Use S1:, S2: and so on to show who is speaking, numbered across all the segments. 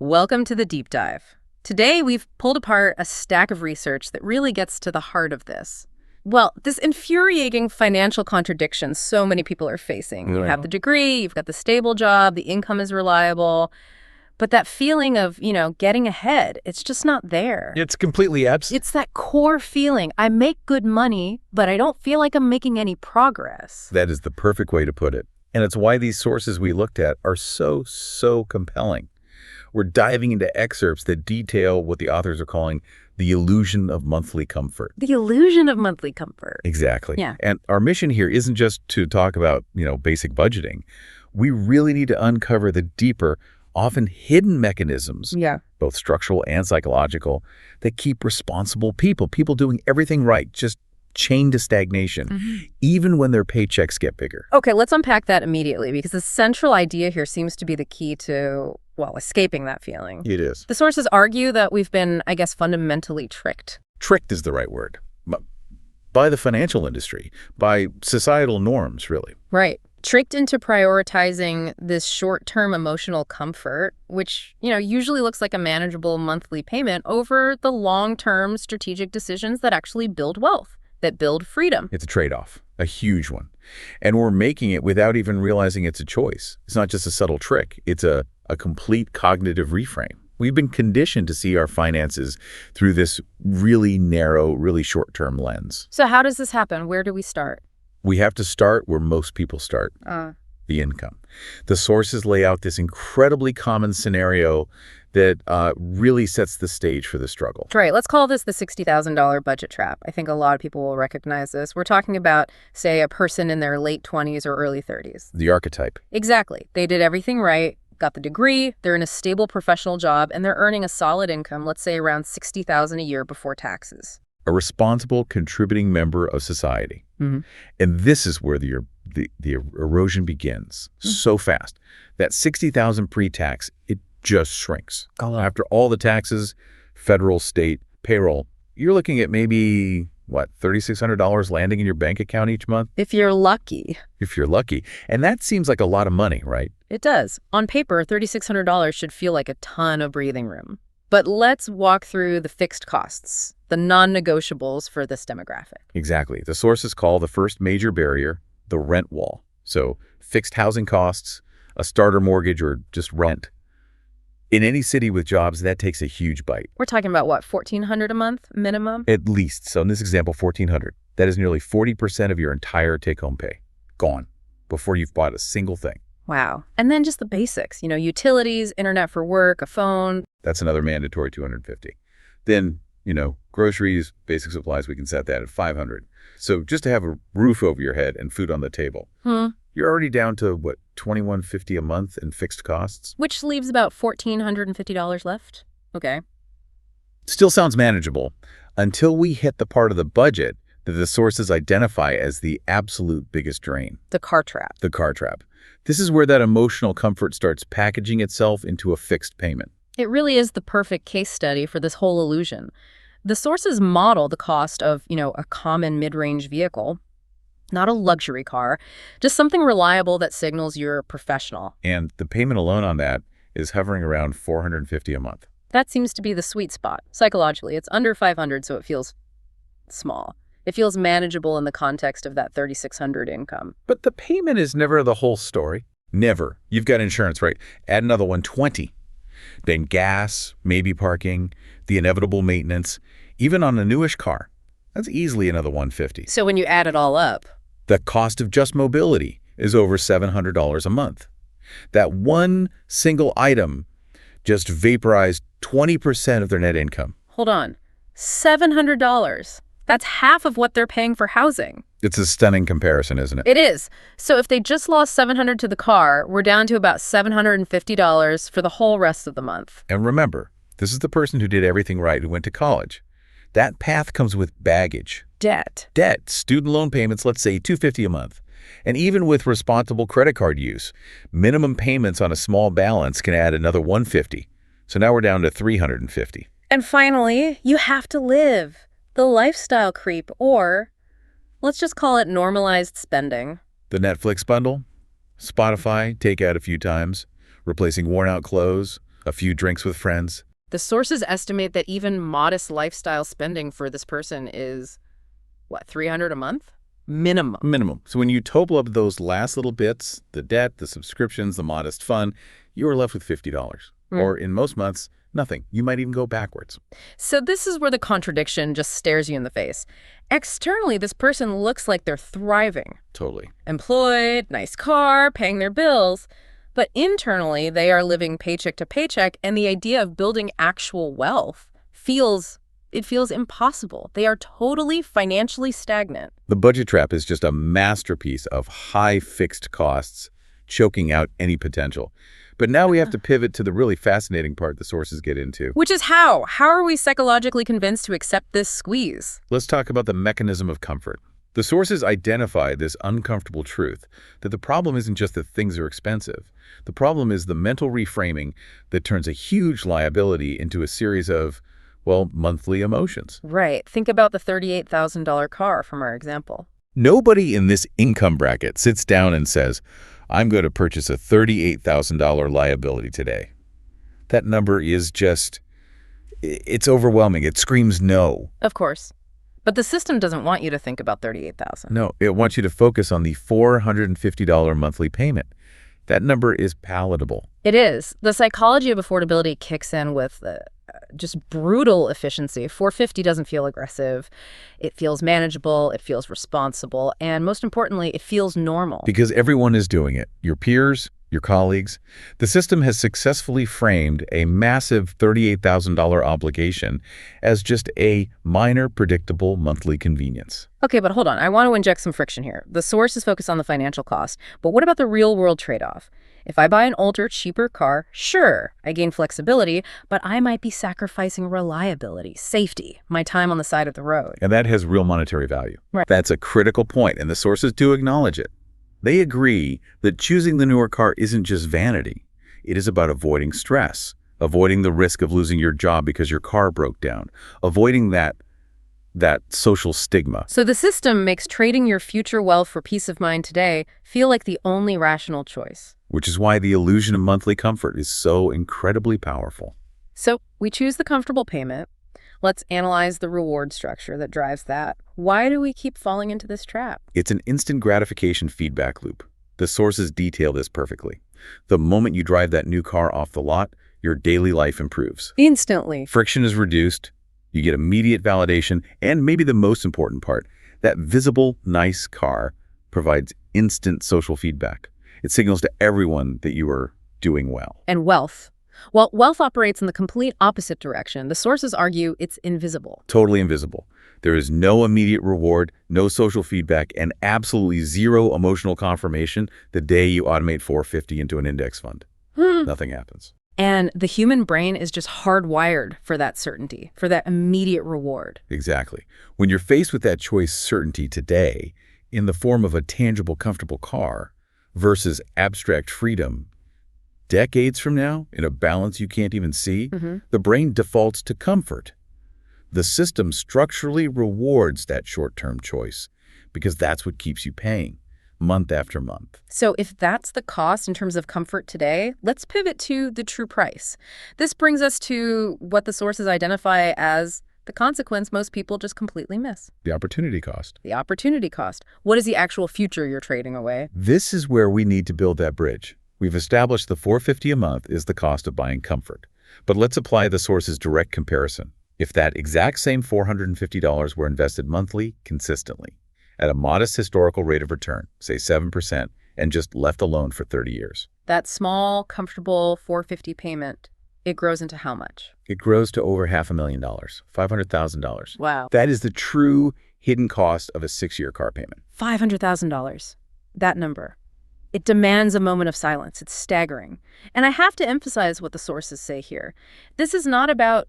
S1: Welcome to the deep dive. Today, we've pulled apart a stack of research that really gets to the heart of this. Well, this infuriating financial contradiction so many people are facing. You have the degree, you've got the stable job, the income is reliable, but that feeling of, getting ahead, it's just not there.
S2: It's completely absent.
S1: It's that core feeling. I make good money, but I don't feel like I'm making any progress.
S2: That is the perfect way to put it. And it's why these sources we looked at are so compelling. We're diving into excerpts that detail what the authors are calling the illusion of monthly comfort.
S1: The illusion of monthly comfort.
S2: Exactly.
S1: Yeah.
S2: And our mission here isn't just to talk about, basic budgeting. We really need to uncover the deeper, often hidden mechanisms, both structural and psychological, that keep responsible people doing everything right, just chained to stagnation, even when their paychecks get bigger.
S1: Okay, let's unpack that immediately, because the central idea here seems to be the key to, escaping that feeling.
S2: It is.
S1: The sources argue that we've been, fundamentally tricked.
S2: Tricked is the right word. By the financial industry, by societal norms, really.
S1: Right. Tricked into prioritizing this short-term emotional comfort, which, usually looks like a manageable monthly payment, over the long-term strategic decisions that actually build wealth, that build freedom.
S2: It's a trade-off, a huge one. And we're making it without even realizing it's a choice. It's not just a subtle trick. It's a complete cognitive reframe. We've been conditioned to see our finances through this really narrow, really short-term lens.
S1: So how does this happen? Where do we start?
S2: We have to start where most people start, the income. The sources lay out this incredibly common scenario that really sets the stage for the struggle.
S1: Right. Let's call this the $60,000 budget trap. I think a lot of people will recognize this. We're talking about, say, a person in their late 20s or early 30s.
S2: The archetype.
S1: Exactly. They did everything right, got the degree, they're in a stable professional job, and they're earning a solid income, let's say around $60,000 a year before taxes.
S2: A responsible, contributing member of society. And this is where the erosion begins so fast. That $60,000 pre-tax, it just shrinks. After all the taxes, federal, state, payroll, you're looking at maybe, $3,600 landing in your bank account each month?
S1: If you're lucky.
S2: If you're lucky. And that seems like a lot of money, right?
S1: It does. On paper, $3,600 should feel like a ton of breathing room. But let's walk through the fixed costs, the non-negotiables for this demographic.
S2: Exactly. The sources call the first major barrier the rent wall. So fixed housing costs, a starter mortgage, or just rent. In any city with jobs, that takes a huge bite.
S1: We're talking about, $1,400 a month minimum?
S2: At least. So in this example, $1,400. That is nearly 40% of your entire take-home pay. Gone. Before you've bought a single thing.
S1: Wow. And then just the basics, utilities, internet for work, a phone.
S2: That's another mandatory $250. Then, groceries, basic supplies, we can set that at $500. So just to have a roof over your head and food on the table. You're already down to, $2,150 a month in fixed costs?
S1: Which leaves about $1,450 left. Okay.
S2: Still sounds manageable until we hit the part of the budget that the sources identify as the absolute biggest drain.
S1: The car trap.
S2: The car trap. This is where that emotional comfort starts packaging itself into a fixed payment.
S1: It really is the perfect case study for this whole illusion. The sources model the cost of, a common mid-range vehicle, not a luxury car, just something reliable that signals you're professional.
S2: And the payment alone on that is hovering around $450 a month.
S1: That seems to be the sweet spot. Psychologically, it's under $500, so it feels small. It feels manageable in the context of that $3,600 income.
S2: But the payment is never the whole story. Never. You've got insurance, right? Add another $120. Then gas, maybe parking, the inevitable maintenance, even on a newish car. That's easily another $150.
S1: So when you add it all up,
S2: the cost of just mobility is over $700 a month. That one single item just vaporized 20% of their net income.
S1: Hold on. $700. That's half of what they're paying for housing.
S2: It's a stunning comparison, isn't it?
S1: It is. So if they just lost $700 to the car, we're down to about $750 for the whole rest of the month.
S2: And remember, this is the person who did everything right, who went to college. That path comes with baggage.
S1: Debt.
S2: Debt. Student loan payments, let's say $250 a month. And even with responsible credit card use, minimum payments on a small balance can add another $150. So now we're down to $350.
S1: And finally, you have to live. The lifestyle creep, or let's just call it normalized spending.
S2: The Netflix bundle, Spotify, take out a few times, replacing worn-out clothes, A few drinks with friends.
S1: The sources estimate that even modest lifestyle spending for this person is, what, $300 a month? Minimum.
S2: Minimum. So when you total up those last little bits, the debt, the subscriptions, the modest fun, you are left with $50. Or in most months, nothing. You might even go backwards.
S1: So this is where the contradiction just stares you in the face. Externally, this person looks like they're thriving.
S2: Totally.
S1: Employed, nice car, paying their bills. But internally, they are living paycheck to paycheck, and the idea of building actual wealth feels impossible. They are totally financially stagnant.
S2: The budget trap is just a masterpiece of high fixed costs, choking out any potential. But now we have to pivot to the really fascinating part the sources get into.
S1: Which is how? How are we psychologically convinced to accept this squeeze?
S2: Let's talk about the mechanism of comfort. The sources identify this uncomfortable truth that the problem isn't just that things are expensive. The problem is the mental reframing that turns a huge liability into a series of, well, monthly emotions.
S1: Right. Think about the $38,000 car from our example.
S2: Nobody in this income bracket sits down and says, I'm going to purchase a $38,000 liability today. That number is just, it's overwhelming. It screams no.
S1: Of course. But the system doesn't want you to think about $38,000.
S2: No, it wants you to focus on the $450 monthly payment. That number is palatable.
S1: It is. The psychology of affordability kicks in with just brutal efficiency. $450 doesn't feel aggressive. It feels manageable. It feels responsible. And most importantly, it feels normal.
S2: Because everyone is doing it. Your peers, your colleagues. The system has successfully framed a massive $38,000 obligation as just a minor, predictable monthly convenience.
S1: Okay, but hold on. I want to inject some friction here. The source is focused on the financial cost, but what about the real-world trade-off? If I buy an older, cheaper car, sure, I gain flexibility, but I might be sacrificing reliability, safety, my time on the side of the road.
S2: And that has real monetary value.
S1: Right.
S2: That's a critical point, and the sources do acknowledge it. They agree that choosing the newer car isn't just vanity. It is about avoiding stress, avoiding the risk of losing your job because your car broke down, avoiding that social stigma.
S1: So the system makes trading your future wealth for peace of mind today feel like the only rational choice.
S2: Which is why the illusion of monthly comfort is so incredibly powerful.
S1: So we choose the comfortable payment. Let's analyze the reward structure that drives that. Why do we keep falling into this trap?
S2: It's an instant gratification feedback loop. The sources detail this perfectly. The moment you drive that new car off the lot, your daily life improves.
S1: Instantly.
S2: Friction is reduced. You get immediate validation, and maybe the most important part, that visible, nice car provides instant social feedback. It signals to everyone that you are doing well.
S1: And wealth. Well, wealth operates in the complete opposite direction. The sources argue it's invisible.
S2: Totally invisible. There is no immediate reward, no social feedback, and absolutely zero emotional confirmation the day you automate $450 into an index fund. Nothing happens.
S1: And the human brain is just hardwired for that certainty, for that immediate reward.
S2: Exactly. When you're faced with that choice certainty today, in the form of a tangible, comfortable car versus abstract freedom, decades from now, in a balance you can't even see, the brain defaults to comfort. The system structurally rewards that short-term choice because that's what keeps you paying month after month.
S1: So if that's the cost in terms of comfort today, let's pivot to the true price. This brings us to what the sources identify as the consequence most people just completely miss.
S2: The opportunity cost.
S1: The opportunity cost. What is the actual future you're trading away?
S2: This is where we need to build that bridge. We've established the $450 a month is the cost of buying comfort. But let's apply the source's direct comparison. If that exact same $450 were invested monthly, consistently, at a modest historical rate of return, say 7%, and just left alone for 30 years.
S1: That small, comfortable $450 payment, it grows into how much?
S2: It grows to over $500,000, $500,000.
S1: Wow.
S2: That is the true hidden cost of a 6-year car payment.
S1: $500,000. That number. It demands a moment of silence. It's staggering. And I have to emphasize what the sources say here. This is not about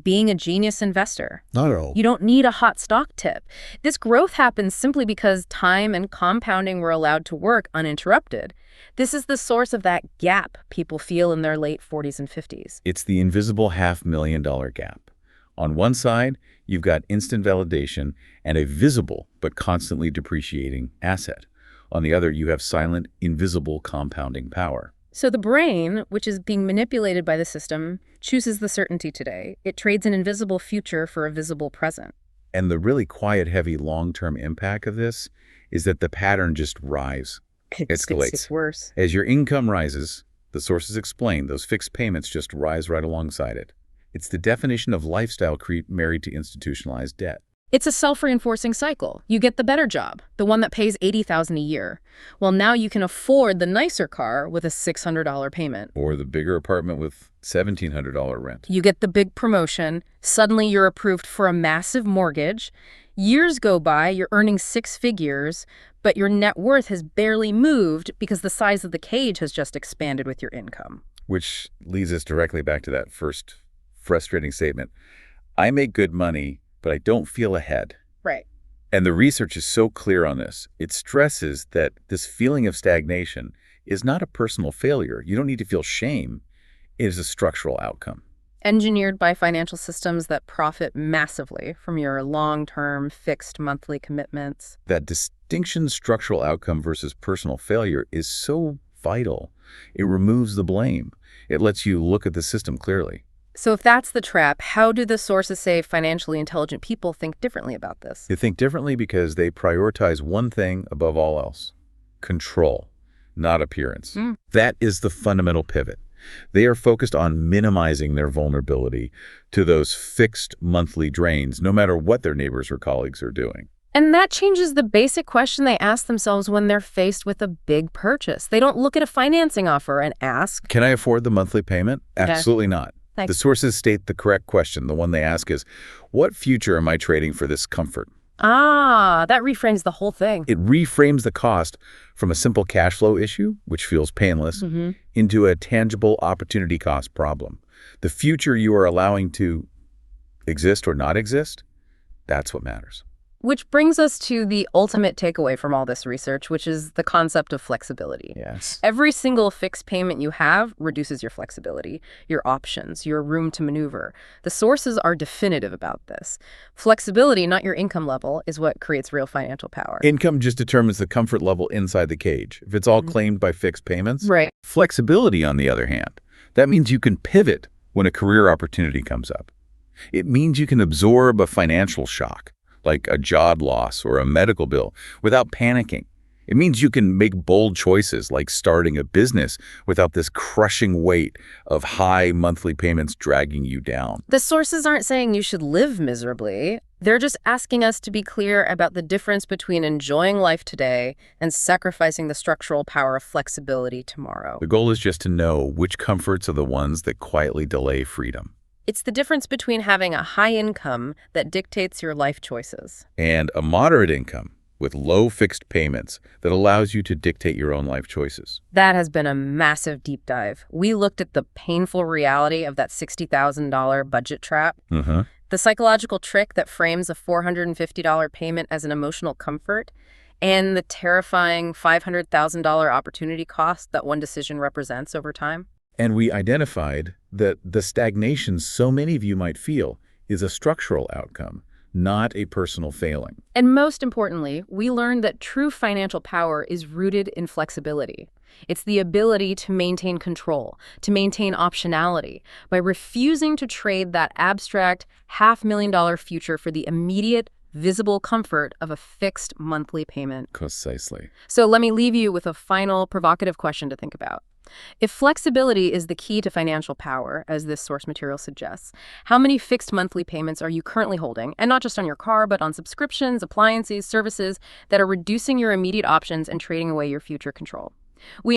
S1: being a genius investor.
S2: Not at all.
S1: You don't need a hot stock tip. This growth happens simply because time and compounding were allowed to work uninterrupted. This is the source of that gap people feel in their late 40s and 50s.
S2: It's the invisible $500,000 gap. On one side, you've got instant validation and a visible but constantly depreciating asset. On the other, you have silent, invisible compounding power.
S1: So the brain, which is being manipulated by the system, chooses the certainty today. It trades an invisible future for a visible present.
S2: And the really quiet, heavy, long-term impact of this is that the pattern just escalates.
S1: It's worse.
S2: As your income rises, the sources explain, those fixed payments just rise right alongside it. It's the definition of lifestyle creep married to institutionalized debt.
S1: It's a self-reinforcing cycle. You get the better job, the one that pays $80,000 a year. Well, now you can afford the nicer car with a $600 payment.
S2: Or the bigger apartment with $1,700 rent.
S1: You get the big promotion. Suddenly you're approved for a massive mortgage. Years go by, you're earning six figures, but your net worth has barely moved because the size of the cage has just expanded with your income.
S2: Which leads us directly back to that first frustrating statement. I make good money, but I don't feel ahead.
S1: Right.
S2: And the research is so clear on this. It stresses that this feeling of stagnation is not a personal failure. You don't need to feel shame. It is a structural outcome.
S1: Engineered by financial systems that profit massively from your long-term fixed monthly commitments.
S2: That distinction, structural outcome versus personal failure, is so vital. It removes the blame. It lets you look at the system clearly.
S1: So if that's the trap, how do the sources say financially intelligent people think differently about this?
S2: They think differently because they prioritize one thing above all else: control, not appearance. That is the fundamental pivot. They are focused on minimizing their vulnerability to those fixed monthly drains, no matter what their neighbors or colleagues are doing.
S1: And that changes the basic question they ask themselves when they're faced with a big purchase. They don't look at a financing offer and ask,
S2: can I afford the monthly payment? Absolutely not.
S1: Thanks.
S2: The sources state the correct question. The one they ask is, what future am I trading for this comfort?
S1: That reframes the whole thing.
S2: It reframes the cost from a simple cash flow issue, which feels painless, into a tangible opportunity cost problem. The future you are allowing to exist or not exist, that's what matters.
S1: Which brings us to the ultimate takeaway from all this research, which is the concept of flexibility.
S2: Yes.
S1: Every single fixed payment you have reduces your flexibility, your options, your room to maneuver. The sources are definitive about this. Flexibility, not your income level, is what creates real financial power.
S2: Income just determines the comfort level inside the cage. If it's all claimed by fixed payments,
S1: Right.
S2: Flexibility, on the other hand, that means you can pivot when a career opportunity comes up. It means you can absorb a financial shock, like a job loss or a medical bill, without panicking. It means you can make bold choices like starting a business without this crushing weight of high monthly payments dragging you down.
S1: The sources aren't saying you should live miserably. They're just asking us to be clear about the difference between enjoying life today and sacrificing the structural power of flexibility tomorrow.
S2: The goal is just to know which comforts are the ones that quietly delay freedom.
S1: It's the difference between having a high income that dictates your life choices
S2: and a moderate income with low fixed payments that allows you to dictate your own life choices.
S1: That has been a massive deep dive. We looked at the painful reality of that $60,000 budget trap, the psychological trick that frames a $450 payment as an emotional comfort, and the terrifying $500,000 opportunity cost that one decision represents over time.
S2: And we identified that the stagnation so many of you might feel is a structural outcome, not a personal failing.
S1: And most importantly, we learned that true financial power is rooted in flexibility. It's the ability to maintain control, to maintain optionality, by refusing to trade that abstract $500,000 future for the immediate, visible comfort of a fixed monthly payment.
S2: Precisely.
S1: So let me leave you with a final provocative question to think about. If flexibility is the key to financial power, as this source material suggests, how many fixed monthly payments are you currently holding, and not just on your car, but on subscriptions, appliances, services that are reducing your immediate options and trading away your future control? We